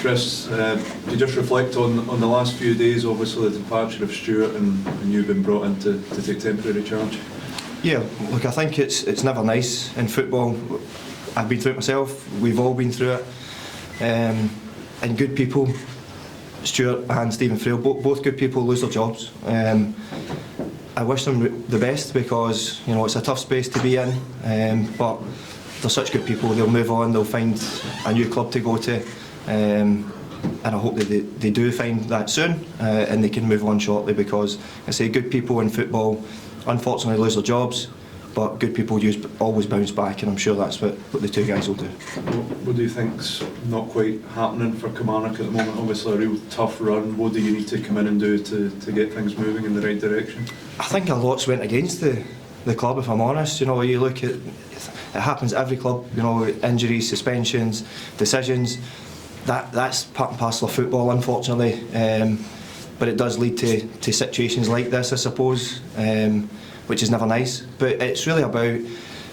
Kris, you just reflect on the last few days, obviously the departure of Stuart and you've been brought in to take temporary charge? Yeah, look, I think it's never nice in football. I've been through it myself, we've all been through it. And good people, Stuart and Stephen Frail, both good people, lose their jobs. I wish them the best because it's a tough space to be in, but they're such good people. They'll move on, they'll find a new club to go to, and I hope that they do find that soon and they can move on shortly, because I say good people in football unfortunately lose their jobs, but good people always bounce back, and I'm sure that's what the two guys will do. What do you think's not quite happening for Kilmarnock at the moment? Obviously a real tough run. What do you need to come in and do to get things moving in the right direction? I think a lot's went against the club, if I'm honest. You look at it happens at every club. Injuries, suspensions, decisions. That's part and parcel of football, unfortunately. But it does lead to situations like this, I suppose, which is never nice. But it's really about,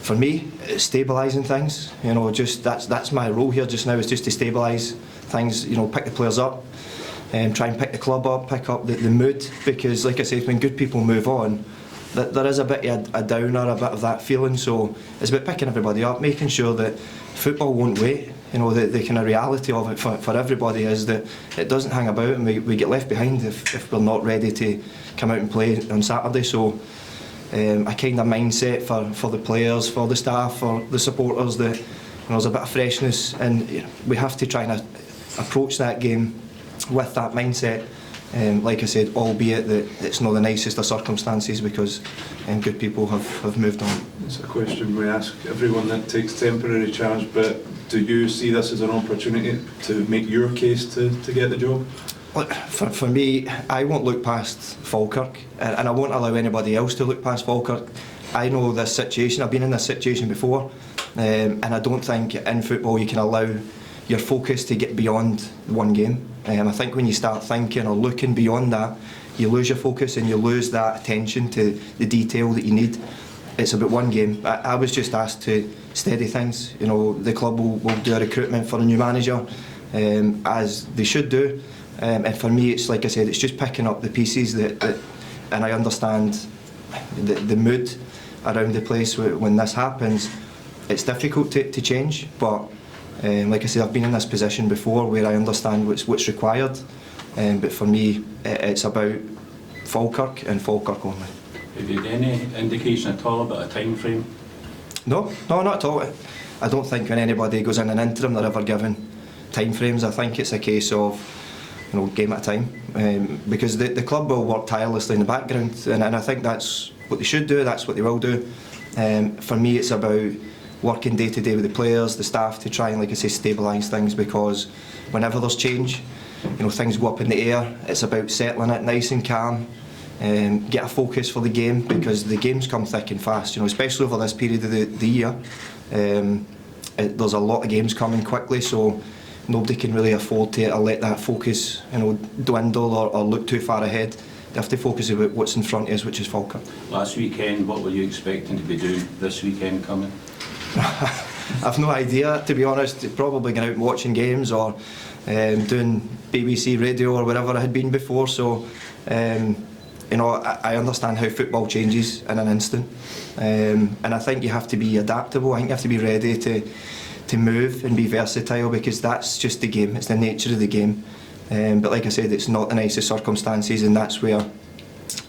for me, stabilising things. Just that's my role here just now, is just to stabilise things. Pick the players up, try and pick the club up, pick up the mood. Because, like I say, when good people move on, there is a bit of a downer, a bit of that feeling. So it's about picking everybody up, making sure that football won't wait. The kind of reality of it for everybody is that it doesn't hang about, and we get left behind if we're not ready to come out and play on Saturday. So a kind of mindset for the players, for the staff, for the supporters, that there's a bit of freshness, and we have to try and approach that game with that mindset. Like I said, albeit that it's not the nicest of circumstances, because good people have moved on. It's a question we ask everyone that takes temporary charge, but do you see this as an opportunity to make your case to get the job? Look, for me, I won't look past Falkirk, and I won't allow anybody else to look past Falkirk. I know this situation, I've been in this situation before, and I don't think in football you can allow your focus to get beyond one game. I think when you start thinking or looking beyond that, you lose your focus and you lose that attention to the detail that you need. It's about one game. I was just asked to steady things. The club will do a recruitment for a new manager, as they should do. And for me, it's like I said, it's just picking up the pieces that and I understand the mood around the place when this happens. It's difficult to change, but like I said, I've been in this position before where I understand what's required, but for me it's about Falkirk and Falkirk only. Have you had any indication at all about a time frame? No, not at all. I don't think when anybody goes in an interim they're ever given time frames. I think it's a case of game at a time, because the club will work tirelessly in the background, and I think that's what they should do, that's what they will do. For me, it's about working day to day with the players, the staff, to try and, like I say, stabilise things, because whenever there's change, things go up in the air. It's about settling it nice and calm, get a focus for the game, because the games come thick and fast, especially over this period of the year. There's a lot of games coming quickly, so nobody can really afford to let that focus dwindle or look too far ahead. They have to focus about what's in front of us, which is Falkirk. Last weekend, what were you expecting to be doing this weekend coming? I've no idea, to be honest. Probably going out and watching games, or doing BBC radio or wherever I had been before. So I understand how football changes in an instant, and I think you have to be adaptable. I think you have to be ready to move and be versatile, because that's just the game, it's the nature of the game. But like I said, it's not the nicest circumstances, and that's where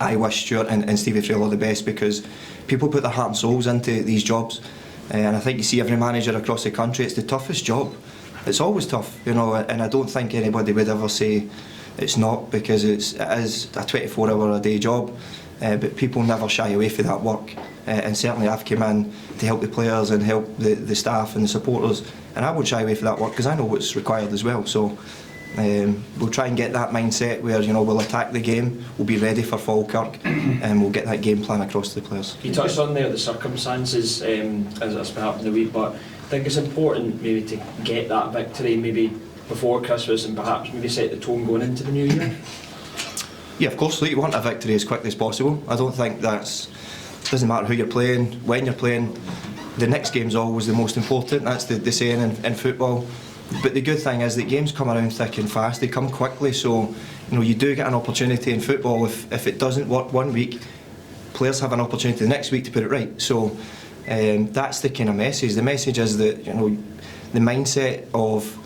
I wish Stuart and Stevie Frail all the best, because people put their heart and souls into these jobs, and I think you see every manager across the country, it's the toughest job. It's always tough, and I don't think anybody would ever say it's not, because it is a 24-hour-a-day job, but people never shy away from that work, and certainly I've come in to help the players and help the staff and the supporters, and I won't shy away from that work, because I know what's required as well. So we'll try and get that mindset where we'll attack the game, we'll be ready for Falkirk, and we'll get that game plan across to the players. You touched on there the circumstances as been happening in the week, but I think it's important maybe to get that victory maybe before Christmas, and perhaps maybe set the tone going into the new year. Yeah, of course, you want a victory as quickly as possible. I don't think doesn't matter who you're playing, when you're playing, the next game's always the most important. That's the saying in football. But the good thing is that games come around thick and fast. They come quickly, so you do get an opportunity in football. If it doesn't work one week, players have an opportunity the next week to put it right. So that's the kind of message. The message is that the mindset of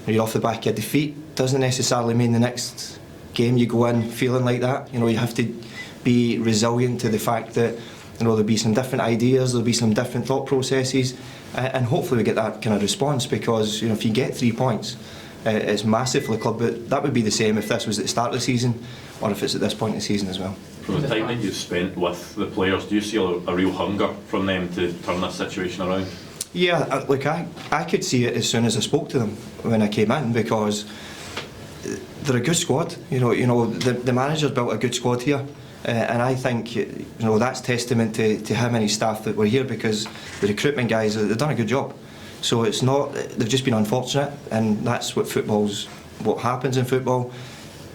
you're off the back of defeat doesn't necessarily mean the next game you go in feeling like that. You have to be resilient to the fact that there'll be some different ideas, there'll be some different thought processes, and hopefully we get that kind of response, because if you get 3 points, it's massive for the club. But that would be the same if this was at the start of the season or if it's at this point in the season as well. From the time that you've spent with the players, do you see a real hunger from them to turn this situation around? Yeah, look, I could see it as soon as I spoke to them when I came in, because they're a good squad. The manager's built a good squad here, and I think that's testament to how many staff that were here, because the recruitment guys, they've done a good job. So it's not, they've just been unfortunate, and that's what happens in football.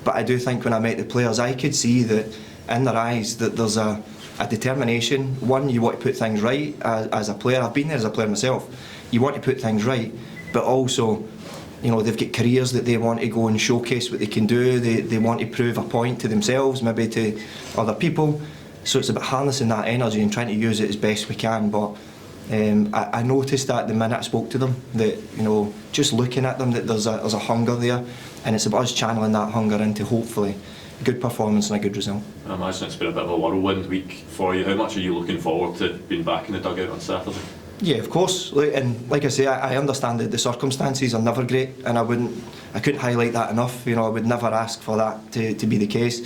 But I do think when I met the players, I could see that in their eyes that there's a determination. One, you want to put things right as a player. I've been there as a player myself. You want to put things right, but also they've got careers that they want to go and showcase what they can do. They want to prove a point to themselves, maybe to other people. So it's about harnessing that energy and trying to use it as best we can. But I noticed that the minute I spoke to them, that just looking at them, that there's a hunger there, and it's about us channeling that hunger into hopefully a good performance and a good result. I imagine it's been a bit of a whirlwind week for you. How much are you looking forward to being back in the dugout on Saturday? Yeah, of course. And like I say, I understand that the circumstances are never great, and I couldn't highlight that enough. I would never ask for that to be the case.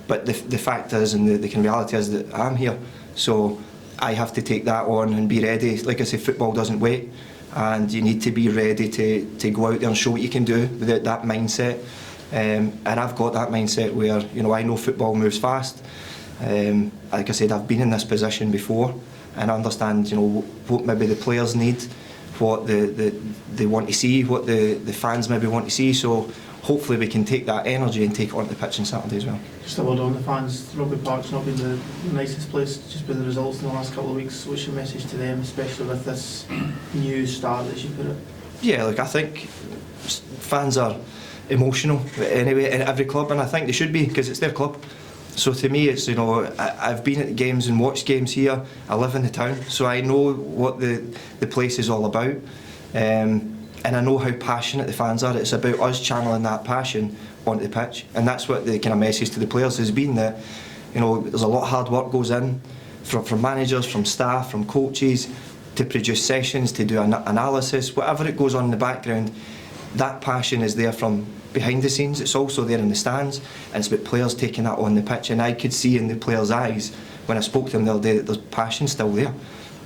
But the fact is, and the reality is, that I'm here, so I have to take that on and be ready. Like I say, football doesn't wait, and you need to be ready to go out there and show what you can do with that mindset. And I've got that mindset where I know football moves fast. Like I said, I've been in this position before, and I understand what maybe the players need, what they want to see, what the fans maybe want to see. So hopefully we can take that energy and take it onto the pitch on Saturday as well. Just a word on the fans. Rugby Park's not been the nicest place, just with the results in the last couple of weeks. What's your message to them, especially with this new start, as you put it? Yeah, look, I think fans are emotional anyway in every club, and I think they should be, because it's their club. So to me, it's I've been at games and watched games here. I live in the town, so I know what the place is all about, and I know how passionate the fans are. It's about us channeling that passion onto the pitch, and that's what the kind of message to the players has been, that there's a lot of hard work goes in from managers, from staff, from coaches, to produce sessions, to do analysis, whatever it goes on in the background. That passion is there from behind the scenes. It's also there in the stands, and it's about players taking that on the pitch. And I could see in the players' eyes when I spoke to them the other day that there's passion still there.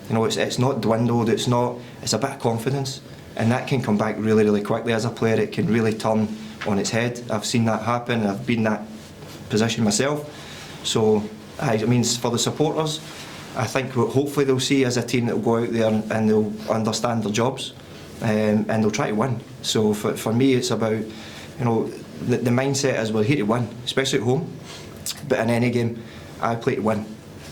It's not dwindled. It's a bit of confidence, and that can come back really, really quickly. As a player, it can really turn on its head. I've seen that happen, and I've been in that position myself. So I mean, for the supporters, I think hopefully they'll see as a team that will go out there and they'll understand their jobs, and they'll try to win. So for me, it's about the mindset is we're here to win, especially at home. But in any game, I play to win.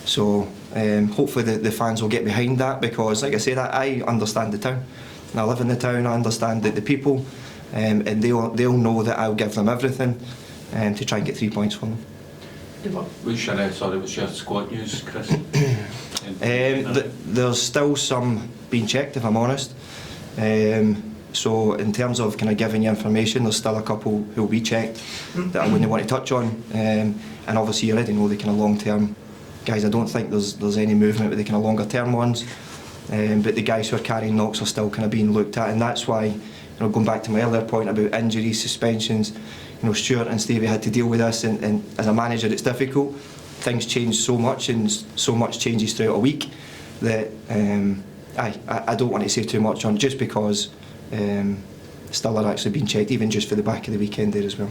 So hopefully the fans will get behind that, because, like I said, I understand the town. And I live in the town. I understand the people, and they'll know that I'll give them everything to try and get 3 points from them. What's your squad news, Kris? There's still some being checked, if I'm honest. So in terms of kind of giving you information, there's still a couple who will be checked that I wouldn't want to touch on. And obviously you already know the kind of long-term guys. I don't think there's any movement with the kind of longer-term ones. But the guys who are carrying knocks are still kind of being looked at, and that's why, going back to my earlier point about injuries, suspensions, Stuart and Stevie had to deal with this, and as a manager it's difficult. Things change so much, and so much changes throughout a week, that I don't want to say too much on, just because still are actually being checked, even just for the back of the weekend there as well.